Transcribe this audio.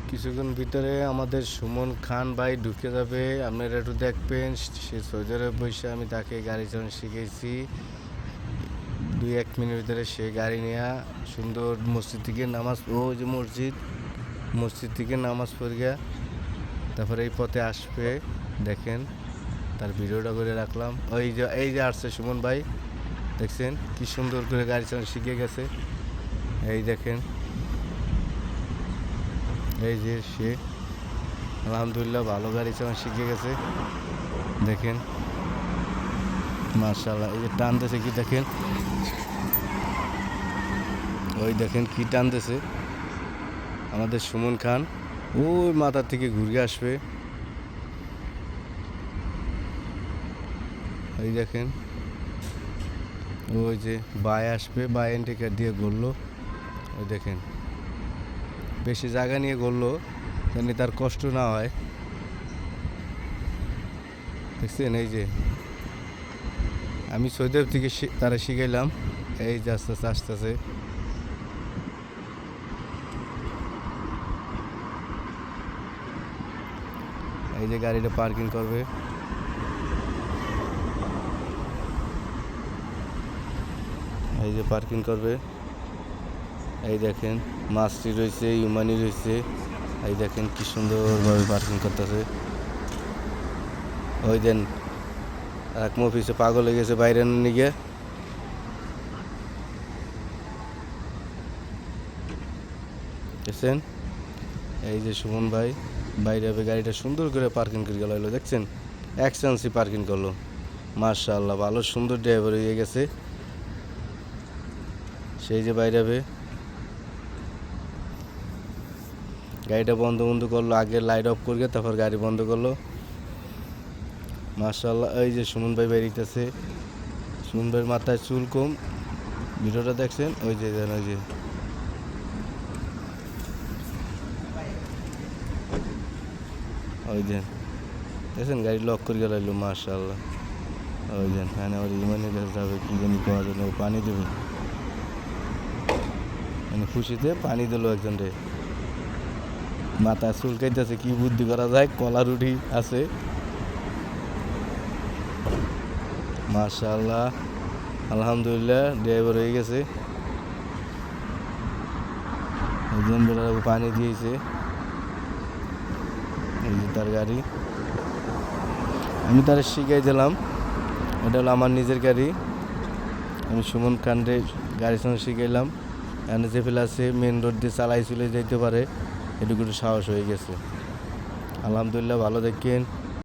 কিছুক্ষণ ভিতরে আমাদের সুমন খান ভাই ঢুকে যাবে, আপনারা একটু দেখবেন। সে সৌদি আরবে বসে আমি তাকে গাড়ি চালানো শিখেছি। 2-1 মিনিট ভিতরে সে গাড়ি নিয়ে সুন্দর মসজিদ থেকে নামাজ, ও যে মসজিদ থেকে নামাজ পড়িয়া তারপরে এই পথে আসবে। দেখেন তার ভিডিওটা করে রাখলাম। এই যে আসছে সুমন ভাই, দেখছেন কি সুন্দর করে গাড়ি চালানো শিখে গেছে। এই দেখেন, এই যে সে আলহামদুলিল্লাহ ভালো গাড়ি চালানো শিখে গেছে। দেখেন মাশাআল্লাহ, এই যে টানতেছে কি দেখেন, ওই দেখেন কি টানতেছে আমাদের সুমন খান। ওই মাথা থেকে ঘুরে আসবে, এই দেখেন ওই যে বাই আসবে, বাই এন্টিকার দিয়ে ঘুরলো। ওই দেখেন বেশি জায়গা নিয়ে ঘুরলো জানি তার কষ্ট না হয়। দেখছেন এই যে আমি সৌদি আরব থেকে তারা শিখাইলাম। এই যে আস্তে আস্তে আসতেছে, এই যে গাড়িটা পার্কিং করবে। এই যে পার্কিং করবে, এই দেখেন মাছটি রয়েছে, ইউমানি রয়েছে। এই দেখেন কি সুন্দরভাবে পার্কিং করতেছে। ওই দেন এক মফিসে পাগল হয়ে গেছে বাইরে নিয়ে। দেখছেন এই যে সুমন ভাই বাইরে গাড়িটা সুন্দর করে পার্কিং করে গেল। দেখছেন এক্সচেঞ্জই পার্কিং করলো। মাশাআল্লাহ ভালো সুন্দর ড্রাইভার হয়ে গেছে। সেই যে বাইরে গাড়িটা বন্ধ করলো, আগে লাইট অফ করে তারপর গাড়ি বন্ধ করলো। মাশাআল্লাহ এই যে সুমন ভাই বেরিয়েছে। সুমন ভাইয়ের মাথায় চুল কম, ভিডিওটা দেখছেন ওই যে ওই যে দেখছেন গাড়ি লক করে গেল। মাশাআল্লাহ ওই যে হ্যাঁ আমার ইমানি যাবে কি জানি পাওয়া যাবে, পানি দেবে মানে খুশিতে পানি দিল একজন রে। মাথা চুলকাইতেছে, কি বুদ্ধি করা যায়, কলা রুটি আছে। মাশাআল্লাহ আলহামদুলিল্লাহ ড্রাইভার হয়ে গেছে। একজন বেলার পানি দিয়েছে, এই যে তার গাড়ি। আমি তার শিখাই দিলাম, এটা হলো আমার নিজের গাড়ি। আমি সুমন খানরে গাড়ি চালানো শিখাইলাম। এখানে যে ফেলে আছে মেন রোড দিয়ে চালাই চলে যেতে পারে, এটুকু সাহস হয়ে গেছে। আলহামদুলিল্লাহ ভালো দেখেন।